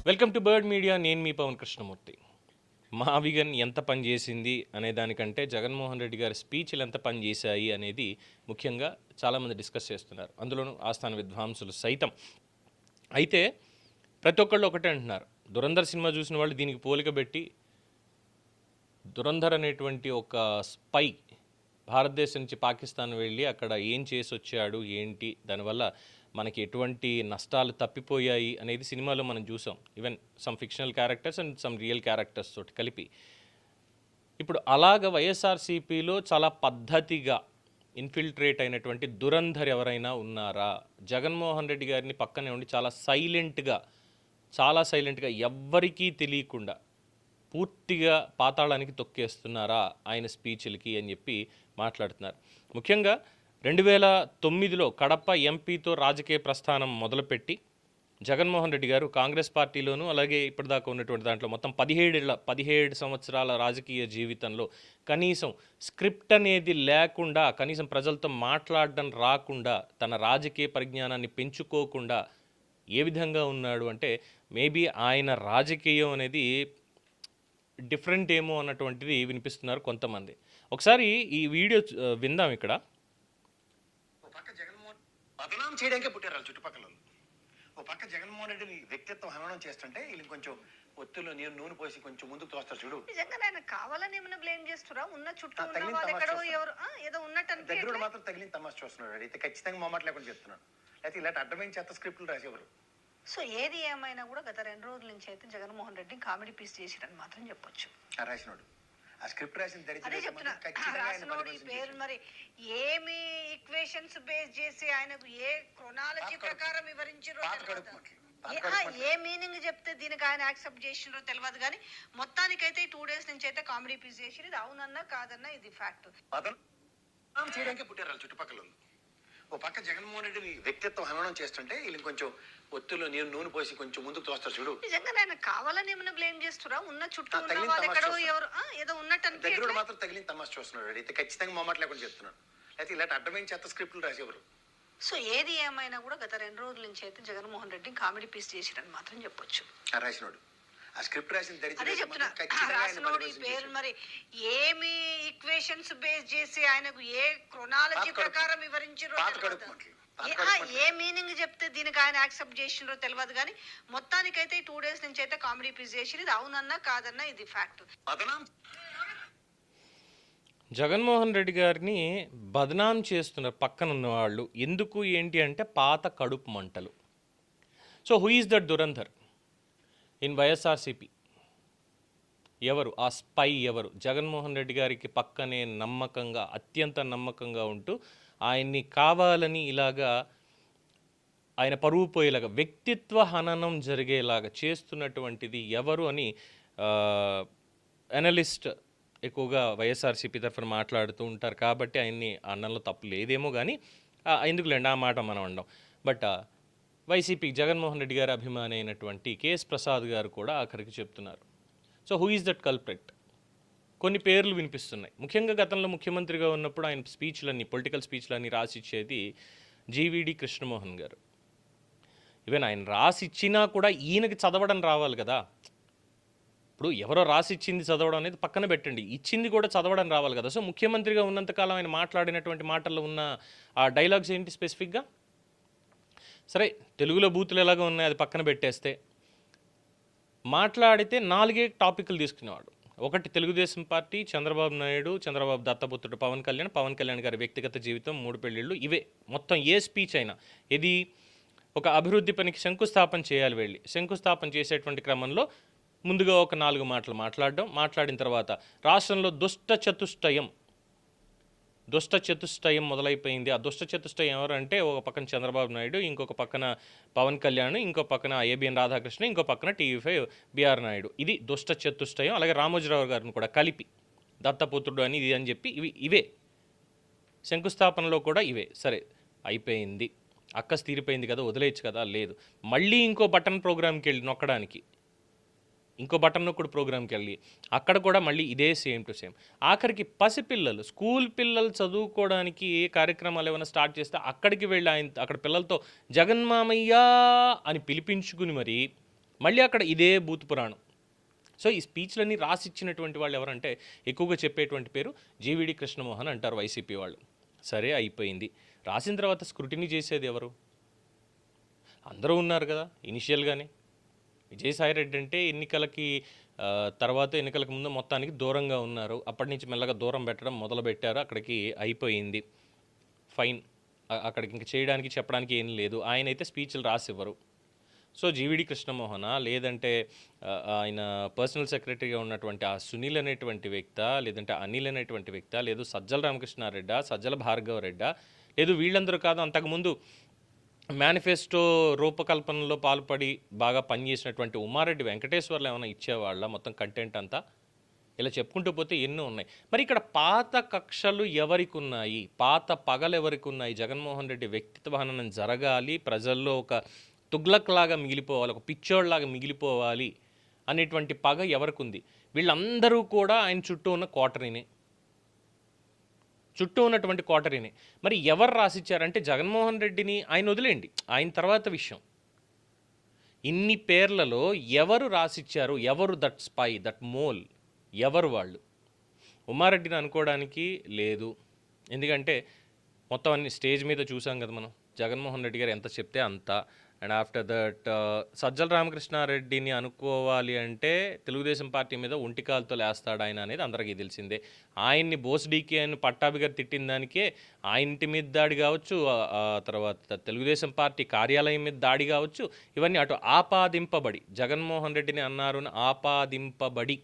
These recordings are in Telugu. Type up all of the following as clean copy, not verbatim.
Welcome to bird media. నేను మీ పవన్ కృష్ణమూర్తి. మహావిగన్ ఎంత పని చేసింది అనే దానికంటే జగన్మోహన్ రెడ్డి గారి స్పీచ్లు ఎంత పని చేశాయి అనేది ముఖ్యంగా చాలామంది డిస్కస్ చేస్తున్నారు, అందులోనూ ఆస్థాన విద్వాంసులు సైతం. అయితే ప్రతి ఒక్కళ్ళు ఒకటే అంటున్నారు, దురంధర్ సినిమా చూసిన వాళ్ళు దీనికి పోలిక పెట్టి దురంధర్ అనేటువంటి ఒక స్పై భారతదేశం నుంచి పాకిస్తాన్ వెళ్ళి అక్కడ ఏం చేసి వచ్చాడు, ఏంటి, దానివల్ల మనకి ఎటువంటి నష్టాలు తప్పిపోయాయి అనేది సినిమాలో మనం చూసాం. Even some fictional characters and some real characters తోటి కలిపి. ఇప్పుడు అలాగ వైఎస్ఆర్సీపీలో చాలా పద్ధతిగా ఇన్ఫిల్ట్రేట్ అయినటువంటి దురంధర్ ఎవరైనా ఉన్నారా? జగన్మోహన్ రెడ్డి గారిని పక్కనే ఉండి చాలా సైలెంట్గా ఎవ్వరికీ తెలియకుండా పూర్తిగా పాతాళానికి తొక్కేస్తున్నారా ఆయన స్పీచ్లకి అని చెప్పి మాట్లాడుతున్నారు. ముఖ్యంగా 2009లో కడప ఎంపీతో రాజకీయ ప్రస్థానం మొదలుపెట్టి జగన్మోహన్ రెడ్డి గారు కాంగ్రెస్ పార్టీలోనూ అలాగే ఇప్పటిదాకా ఉన్నటువంటి దాంట్లో మొత్తం 17 సంవత్సరాల రాజకీయ జీవితంలో కనీసం స్క్రిప్ట్ అనేది లేకుండా, కనీసం ప్రజలతో మాట్లాడడం రాకుండా, తన రాజకీయ పరిజ్ఞానాన్ని పెంచుకోకుండా ఏ విధంగా ఉన్నాడు అంటే మేబీ ఆయన రాజకీయం అనేది డిఫరెంట్ ఏమో అన్నటువంటిది వినిపిస్తున్నారు కొంతమంది. ఒకసారి ఈ వీడియో విందాం. ఇక్కడ బదనాం చేయడానికే పుట్టారు వాళ్ళు చుట్టుపక్కల. ఓ పక్క జగన్మోహన్ రెడ్డి వ్యక్తిత్వం హననం చేస్తుంటే వీళ్ళు కొంచెం ఒత్తుల్లో నూనె పోసి కొంచెం ముందుకు తోస్తారు చూడు. నిజంగా ఆయన కావాలని ఏమైనా బ్లేమ్ చేస్తురా? ఉన్న చుట్టూ ఉన్న వాళ్ళు ఎక్కడో ఎవరు ఏదో ఉన్నట్టు దగ్గర మాత్రం తగిలిన తమాషా చూస్తున్నాడు. అయితే ఖచ్చితంగా మొమాట లేకుండా చెప్తున్నాడు, లేకపోతే ఇలాంటి అడ్డమైన చెత్త స్క్రిప్ట్లు రాసేవారు. సో ఏది ఏమైనా కూడా గత 2 రోజుల నుంచి అయితే జగన్మోహన్ రెడ్డి కామెడీ పీస్ చేసిరని మాత్రం చెప్పొచ్చు. రాసినోడు ఆ స్క్రిప్ట్ రాసిన అదే చెప్తున్నా, రాసినోడు ఈ పేరు మరి ఏమి ఈక్వేషన్స్ బేస్ చేసి ఆయనకు ఏ క్రొనాలజీ ప్రకారం వివరించారో ఏ మీనింగ్ చెప్తే దీనికి ఆయన యాక్సెప్ట్ చేసినో తెలియదు, కానీ మొత్తానికైతే ఈ 2 days నుంచి అయితే కామెడీ పీస్ చేసి ఇది అవునన్నా కాదన్నా ఇది ఫ్యాక్ట్. చేయడానికి పుట్టారు వాళ్ళు చుట్టుపక్కల. ఓ పక్క జగన్మోహన్ రెడ్డి వ్యక్తిత్వం హననం చేస్తుంటే వీళ్ళు కొంచెం ఒత్తుల్లో నూనె పోసి కొంచెం ముందుకు తోస్తారు చూడు. నిజంగా ఆయన కావాలని ఏమైనా బ్లేమ్ చేస్తురా? ఉన్న చుట్టూ ఉన్న వాళ్ళు ఎక్కడో ఎవరు ఏదో ఉన్నట్టు దగ్గర మాత్రం తగిలిన తమాషా చూస్తున్నాడు. అయితే ఖచ్చితంగా మొమాట లేకుండా చెప్తున్నాడు, లేకపోతే ఇలాంటి అడ్డమైన చెత్త స్క్రిప్ట్లు రాసేవారు. సో ఏది ఏమైనా కూడా గత 2 రోజుల నుంచి అయితే జగన్మోహన్ రెడ్డి కామెడీ పీస్ చేసిరని మాత్రం చెప్పొచ్చు. రాసినోడు ఆ స్క్రిప్ట్ రాసిన అదే చెప్తున్నా, రాసినోడు ఈ పేరు మరి ఏమి ఈక్వేషన్స్ బేస్ చేసి ఆయనకు ఏ క్రొనాలజీ ప్రకారం వివరించారో ఏ మీనింగ్ చెప్తే దీనికి ఆయన యాక్సెప్ట్ చేసినో తెలియదు, కానీ మొత్తానికైతే ఈ 2 days నుంచి అయితే కామెడీ పీస్ చేసి ఇది అవునన్నా కాదన్నా ఇది ఫ్యాక్ట్. జగన్మోహన్ రెడ్డి గారిని బదనాం చేస్తున్నారు పక్కన ఉన్న వాళ్ళు. ఎందుకు ఏంటి అంటే పాత కడుపు మంటలు. So who is that Dhurandhar in YSRCP? ఎవరు ఆ స్పై? ఎవరు? జగన్మోహన్ రెడ్డి గారికి పక్కనే నమ్మకంగా, అత్యంత నమ్మకంగా ఉంటూ ఆయన్ని కావాలని ఇలాగా ఆయన పరువు పోయేలాగా, వ్యక్తిత్వ హననం జరిగేలాగా చేస్తున్నటువంటిది ఎవరు అని అనలిస్ట్ ఎక్కువగా వైఎస్ఆర్సీపీ తరఫున మాట్లాడుతూ ఉంటారు. కాబట్టి ఆయన్ని అన్నంలో తప్పు లేదేమో, కానీ ఎందుకులేండి ఆ మాట మనం అండం. బట్ వైసీపీ జగన్మోహన్ రెడ్డి గారి అభిమాని అయినటువంటి కేఎస్ ప్రసాద్ గారు కూడా ఆఖరికి చెప్తున్నారు. So who is that culprit? కొన్ని పేర్లు వినిపిస్తున్నాయి. ముఖ్యంగా గతంలో ముఖ్యమంత్రిగా ఉన్నప్పుడు ఆయన స్పీచ్లన్నీ, పొలిటికల్ స్పీచ్లన్నీ రాసిచ్చేది జీవీడి కృష్ణమోహన్ గారు. ఈవెన్ ఆయన రాసిచ్చినా కూడా ఈయనకి చదవడం రావాలి కదా. ఇప్పుడు ఎవరో రాసిచ్చింది చదవడం అనేది పక్కన పెట్టండి, ఇచ్చింది కూడా చదవడం రావాలి కదా. సో ముఖ్యమంత్రిగా ఉన్నంతకాలం ఆయన మాట్లాడినటువంటి మాటల్లో ఉన్న ఆ డైలాగ్స్ ఏంటి స్పెసిఫిక్గా? సరే, తెలుగులో బూతులు ఎలాగో ఉన్నాయి, అది పక్కన పెట్టేస్తే మాట్లాడితే 4 టాపిక్లు తీసుకునేవాడు. ఒకటి తెలుగుదేశం పార్టీ, చంద్రబాబు నాయుడు, చంద్రబాబు దత్తపుత్రుడు పవన్ కళ్యాణ్ గారి వ్యక్తిగత జీవితం, 3 పెళ్ళిళ్ళు. ఇవే మొత్తం ఏ స్పీచ్ అయినా. ఇది ఒక అభివృద్ధి పనికి శంకుస్థాపన చేయాలి, వెళ్ళి శంకుస్థాపన చేసేటువంటి క్రమంలో ముందుగా ఒక 4 మాటలు మాట్లాడిన తర్వాత రాష్ట్రంలో దుష్ట చతుష్టయం మొదలైపోయింది. ఆ దుష్ట చతుష్టయం ఎవరంటే ఒక పక్కన చంద్రబాబు నాయుడు, ఇంకొక పక్కన పవన్ కళ్యాణ్, ఇంకో పక్కన ఏబిఎన్ రాధాకృష్ణ, ఇంకో పక్కన టీవీ5 బిఆర్ నాయుడు. ఇది దుష్ట చతుష్టయం. అలాగే రామోజీరావు గారిని కూడా కలిపి దత్తపుత్రుడు అని ఇది అని చెప్పి ఇవే శంకుస్థాపనలో కూడా ఇవే. సరే, అయిపోయింది, అక్కస్ తీరిపోయింది కదా, వదిలేయచ్చు కదా. లేదు, మళ్ళీ ఇంకో బటన్ ప్రోగ్రామ్కి వెళ్ళి నొక్కడానికి, ఇంకో బటన్ నొక్కుడు ప్రోగ్రామ్కి వెళ్ళి అక్కడ కూడా మళ్ళీ ఇదే సేమ్ టు సేమ్. ఆఖరికి పసిపిల్లలు, స్కూల్ పిల్లలు చదువుకోవడానికి ఏ కార్యక్రమాలు ఏమైనా స్టార్ట్ చేస్తే అక్కడికి వెళ్ళి ఆయన అక్కడ పిల్లలతో జగన్మామయ్య అని పిలిపించుకుని మరి మళ్ళీ అక్కడ ఇదే బూత్ పురాణం. సో ఈ స్పీచ్లన్నీ రాసిచ్చినటువంటి వాళ్ళు ఎవరంటే ఎక్కువగా చెప్పేటువంటి పేరు జీవీడి కృష్ణమోహన్ అంటారు వైసీపీ వాళ్ళు. సరే అయిపోయింది. రాసిన తర్వాత స్క్రూటినీ చేసేది ఎవరు? అందరూ ఉన్నారు కదా ఇనిషియల్గానే. విజయసాయిరెడ్డి అంటే ఎన్నికలకి తర్వాత ఎన్నికలకు ముందు మొత్తానికి దూరంగా ఉన్నారు. అప్పటి నుంచి మెల్లగా దూరం పెట్టడం మొదలుపెట్టారు. అక్కడికి అయిపోయింది, ఫైన్. అక్కడికి ఇంక చేయడానికి చెప్పడానికి ఏం లేదు. ఆయన అయితే స్పీచ్లు రాసివ్వరు. సో జీవీడి కృష్ణమోహన, లేదంటే ఆయన పర్సనల్ సెక్రటరీగా ఉన్నటువంటి ఆ సునీల్ అనేటువంటి వ్యక్తా, లేదంటే అనిల్ అనేటువంటి వ్యక్తా, లేదు సజ్జల రామకృష్ణారెడ్డా, సజ్జల భార్గవ రెడ్డా, లేదు వీళ్ళందరూ కాదు, అంతకుముందు మేనిఫెస్టో రూపకల్పనలో పాల్పడి బాగా పనిచేసినటువంటి ఉమారెడ్డి వెంకటేశ్వర్లు ఏమైనా ఇచ్చేవాళ్ళ మొత్తం కంటెంట్ అంతా? ఇలా చెప్పుకుంటూ పోతే ఎన్నో ఉన్నాయి. మరి ఇక్కడ పాత కక్షలు ఎవరికి ఉన్నాయి, పాత పగలు ఎవరికి ఉన్నాయి? జగన్మోహన్ రెడ్డి వ్యక్తిత్వ హననం జరగాలి, ప్రజల్లో ఒక తుగ్లక్ లాగా మిగిలిపోవాలి, ఒక పిచ్చోడ్లాగా మిగిలిపోవాలి అనేటువంటి పగ ఎవరికి ఉంది? వీళ్ళందరూ కూడా ఆయన చుట్టూ ఉన్న కోటరీనే. మరి ఎవరు రాసిచ్చారంటే జగన్మోహన్ రెడ్డిని ఆయన వదిలేండి, ఆయన తర్వాత విషయం. ఇన్ని పేర్లలో ఎవరు రాసిచ్చారు? ఎవరు దట్ స్పై, దట్ మోల్? ఎవరు వాళ్ళు? ఉమారెడ్డిని అనుకోవడానికి లేదు. ఎందుకంటే మొత్తం అన్ని స్టేజ్ మీద చూసాం కదా మనం. జగన్మోహన్ రెడ్డి గారు ఎంత చెప్తే అంత. అండ్ ఆఫ్టర్ దట్ సజ్జల రామకృష్ణారెడ్డిని అనుకోవాలి అంటే తెలుగుదేశం పార్టీ మీద ఒంటికాలతో లేస్తాడు ఆయన అనేది అందరికీ తెలిసిందే. ఆయన్ని బోస్డీకి అని పట్టాభి గారు తిట్టిన దానికే ఆయన ఇంటి మీద దాడి కావచ్చు, తర్వాత తెలుగుదేశం పార్టీ కార్యాలయం మీద దాడి కావచ్చు, ఇవన్నీ అటు ఆపాదింపబడి, జగన్మోహన్ రెడ్డిని అన్నారు ఆపాదింపబడి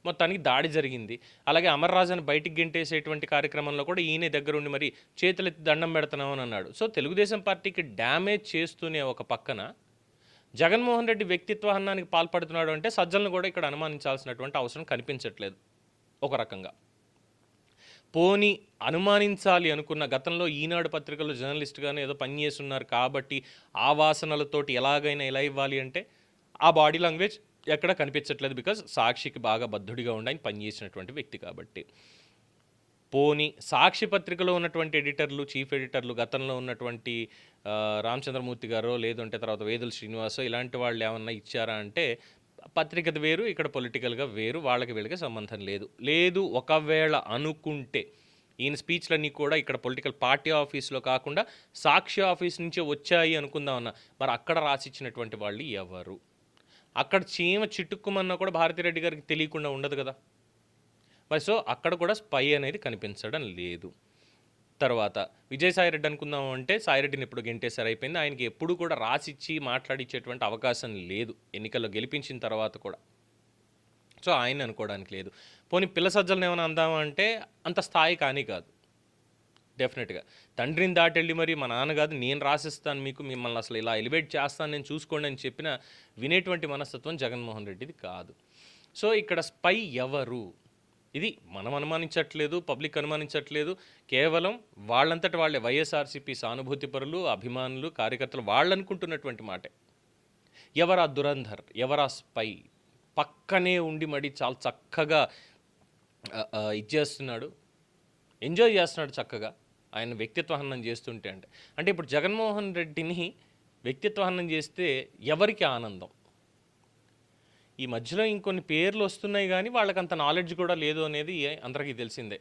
మొత్తానికి దాడి జరిగింది. అలాగే అమర్రాజుని బయటికి గెంటేసేటువంటి కార్యక్రమంలో కూడా ఈయన దగ్గరుండి మరి చేతులెత్తి దండం పెడుతున్నామని అన్నాడు. సో తెలుగుదేశం పార్టీకి డ్యామేజ్ చేస్తూనే ఒక పక్కన జగన్మోహన్ రెడ్డి వ్యక్తిత్వ హననానికి పాల్పడుతున్నాడు అంటే సజ్జలను కూడా ఇక్కడ అనుమానించాల్సినటువంటి అవసరం కనిపించట్లేదు ఒక రకంగా. పోని అనుమానించాలి అనుకున్న గతంలో ఈనాడు పత్రికలో జర్నలిస్ట్గానే ఏదో పనిచేస్తున్నారు కాబట్టి ఆ వాసనలతోటి ఎలాగైనా ఎలా ఇవ్వాలి అంటే ఆ బాడీ లాంగ్వేజ్ ఎక్కడ కనిపించట్లేదు. బికాజ్ సాక్షికి బాగా బద్ధుడిగా ఉండి ఆయన పనిచేసినటువంటి వ్యక్తి కాబట్టి. పోని సాక్షి పత్రికలో ఉన్నటువంటి ఎడిటర్లు, చీఫ్ ఎడిటర్లు గతంలో ఉన్నటువంటి రామచంద్రమూర్తి గారో లేదంటే తర్వాత వేదుల శ్రీనివాసో ఇలాంటి వాళ్ళు ఏమన్నా ఇచ్చారా అంటే పత్రికది వేరు, ఇక్కడ పొలిటికల్గా వేరు, వాళ్ళకి వీళ్ళకి సంబంధం లేదు. ఒకవేళ అనుకుంటే ఈయన స్పీచ్లన్నీ కూడా ఇక్కడ పొలిటికల్ పార్టీ ఆఫీస్లో కాకుండా సాక్షి ఆఫీస్ నుంచే వచ్చాయి అనుకుందామన్నా, మరి అక్కడ రాసిచ్చినటువంటి వాళ్ళు ఎవరు? అక్కడ చీమ చిట్టుక్కుమన్నా కూడా భారతిరెడ్డి గారికి తెలియకుండా ఉండదు కదా మరి. సో అక్కడ కూడా స్పై అనేది కనిపించడం లేదు. తర్వాత విజయసాయిరెడ్డి అనుకుందాం అంటే సాయిరెడ్డిని ఎప్పుడు గెంటేసారు, అయిపోయింది. ఆయనకి ఎప్పుడు కూడా రాసిచ్చి మాట్లాడించేటువంటి అవకాశం లేదు ఎన్నికల్లో గెలిపించిన తర్వాత కూడా. సో ఆయన అనుకోవడానికి లేదు. పోనీ పిల్ల సజ్జలను ఏమైనా అందామా అంటే అంత స్థాయి కానీ కాదు. డెఫినెట్గా తండ్రిని దాటెళ్ళి మరి మా నాన్న కాదు నేను రాసిస్తాను మీకు, మిమ్మల్ని అసలు ఇలా ఎలివేట్ చేస్తాను నేను చూసుకోండి అని చెప్పిన వినేటువంటి మనస్తత్వం జగన్మోహన్ రెడ్డిది కాదు. సో ఇక్కడ స్పై ఎవరు? ఇది మనం అనుమానించట్లేదు, పబ్లిక్ అనుమానించట్లేదు. కేవలం వాళ్ళంతటి వాళ్ళే వైఎస్ఆర్సీపీ సానుభూతిపరులు, అభిమానులు, కార్యకర్తలు వాళ్ళు అనుకుంటున్నటువంటి మాటే. ఎవరా దురంధర్, ఎవరా స్పై? పక్కనే ఉండి మరి చాలా చక్కగా ఇచ్చేస్తున్నాడు, ఎంజాయ్ చేస్తున్నాడు చక్కగా ఆయన వ్యక్తిత్వ హననం చేస్తుంటే. అంటే ఇప్పుడు జగన్మోహన్ రెడ్డిని వ్యక్తిత్వ హననం చేస్తే ఎవరికి ఆనందం? ఈ మధ్యలో ఇంకొన్ని పేర్లు వస్తున్నాయి కానీ వాళ్ళకి అంత నాలెడ్జ్ కూడా లేదు అనేది అందరికీ తెలిసిందే.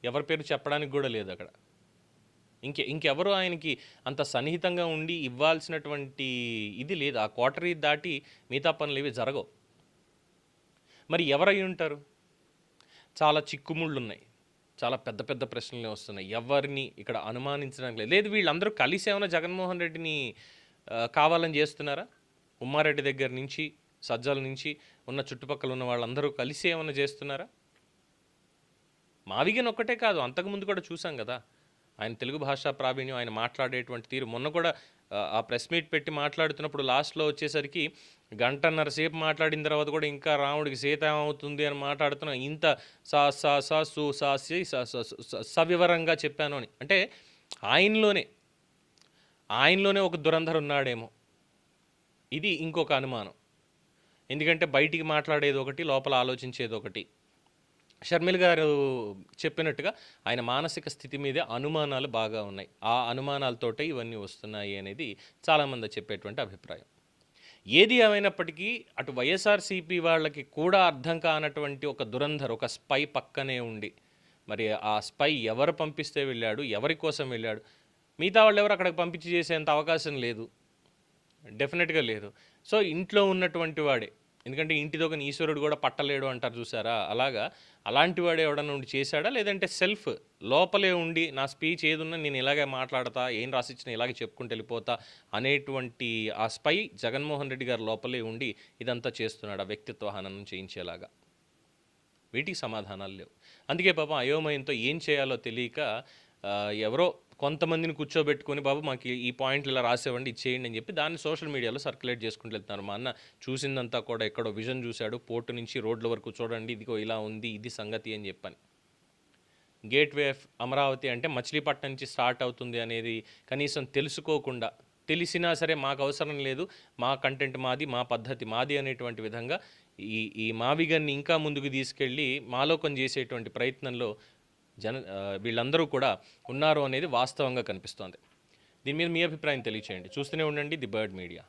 ఎవరి పేరు చెప్పడానికి కూడా లేదు అక్కడ. ఇంకెవరు ఆయనకి అంత సన్నిహితంగా ఉండి ఇవ్వాల్సినటువంటి ఇది లేదు. ఆ కోటరీ దాటి మిగతా పనులు ఇవి జరగవు. మరి ఎవరై ఉంటారు? చాలా చిక్కుముళ్ళు ఉన్నాయి, చాలా పెద్ద పెద్ద ప్రశ్నలు వస్తున్నాయి. ఎవరిని ఇక్కడ అనుమానించడానికి లేదు. వీళ్ళందరూ కలిసి ఏమైనా జగన్మోహన్ రెడ్డిని కావాలని చేస్తున్నారా? ఉమ్మారెడ్డి దగ్గర నుంచి సజ్జల నుంచి ఉన్న చుట్టుపక్కల ఉన్న వాళ్ళందరూ కలిసి ఏమైనా చేస్తున్నారా? మావిగన్ ఒక్కటే కాదు, అంతకుముందు కూడా చూసాం కదా ఆయన తెలుగు భాషా ప్రావీణ్యం, ఆయన మాట్లాడేటువంటి తీరు. మొన్న కూడా ఆ ప్రెస్ మీట్ పెట్టి మాట్లాడుతున్నప్పుడు లాస్ట్లో వచ్చేసరికి గంటన్నర సేపు మాట్లాడిన తర్వాత కూడా ఇంకా రాముడికి సీత ఏమవుతుంది అని మాట్లాడుతున్నాం. ఇంత సవివరంగా చెప్పాను అని అంటే ఆయనలోనే ఒక దురంధర్ ఉన్నాడేమో, ఇది ఇంకొక అనుమానం. ఎందుకంటే బయటికి మాట్లాడేది ఒకటి, లోపల ఆలోచించేది ఒకటి. షర్మిల గారు చెప్పినట్టుగా ఆయన మానసిక స్థితి మీదే అనుమానాలు బాగా ఉన్నాయి. ఆ అనుమానాలతోటే ఇవన్నీ వస్తున్నాయి అనేది చాలామంది చెప్పేటువంటి అభిప్రాయం. ఏది ఏమైనప్పటికీ అటు వైఎస్ఆర్సీపీ వాళ్ళకి కూడా అర్థం కానటువంటి ఒక దురంధర్, ఒక స్పై పక్కనే ఉండి, మరి ఆ స్పై ఎవరు పంపిస్తే వెళ్ళాడు, ఎవరి కోసం వెళ్ళాడు, మిగతా వాళ్ళు ఎవరు అక్కడికి పంపించి చేసేంత అవకాశం లేదు, డెఫినెట్గా లేదు. సో ఇంట్లో ఉన్నటువంటి వాడే, ఎందుకంటే ఇంటిదొక ఈశ్వరుడు కూడా పట్టలేడు అంటారు చూసారా, అలాగా అలాంటి వాడే ఎవడన్నా ఉండి చేశాడా, లేదంటే సెల్ఫ్ లోపలే ఉండి నా స్పీచ్ ఏదున్నా నేను ఇలాగే మాట్లాడతా, ఏం రాసిచ్చినా ఇలాగే చెప్పుకుంటూ వెళ్ళిపోతా అనేటువంటి ఆ స్పై జగన్మోహన్ రెడ్డి గారు లోపలే ఉండి ఇదంతా చేస్తున్నాడు, ఆ వ్యక్తిత్వ హననం చేయించేలాగా? వీటికి సమాధానాలు లేవు. అందుకే పాపం అయోమయంతో ఏం చేయాలో తెలియక ఎవరో కొంతమందిని కూర్చోబెట్టుకొని, బాబు మాకు ఈ పాయింట్లు ఇలా రాసేవండి, ఇచ్చేయండి అని చెప్పి దాన్ని సోషల్ మీడియాలో సర్క్యులేట్ చేసుకుంటూ వెళ్తున్నారు. మా అన్న చూసిందంతా కూడా ఎక్కడో విజన్ చూశాడు, పోర్టు నుంచి రోడ్ల వరకు చూడండి, ఇదిగో ఇలా ఉంది, ఇది సంగతి అని చెప్పని. గేట్వే ఆఫ్ అమరావతి అంటే మచిలీపట్నం నుంచి స్టార్ట్ అవుతుంది అనేది కనీసం తెలుసుకోకుండా, తెలిసినా సరే మాకు అవసరం లేదు, మా కంటెంట్ మాది, మా పద్ధతి మాది అనేటువంటి విధంగా ఈ మావిగన్ని ఇంకా ముందుకు తీసుకెళ్ళి మాలోకం చేసేటువంటి ప్రయత్నంలో వీళ్ళందరూ కూడా ఉన్నారు అనేది వాస్తవంగా కనిపిస్తోంది. దీని మీద మీ అభిప్రాయం తెలియచేయండి. చూస్తూనే ఉండండి ది బర్డ్ మీడియా.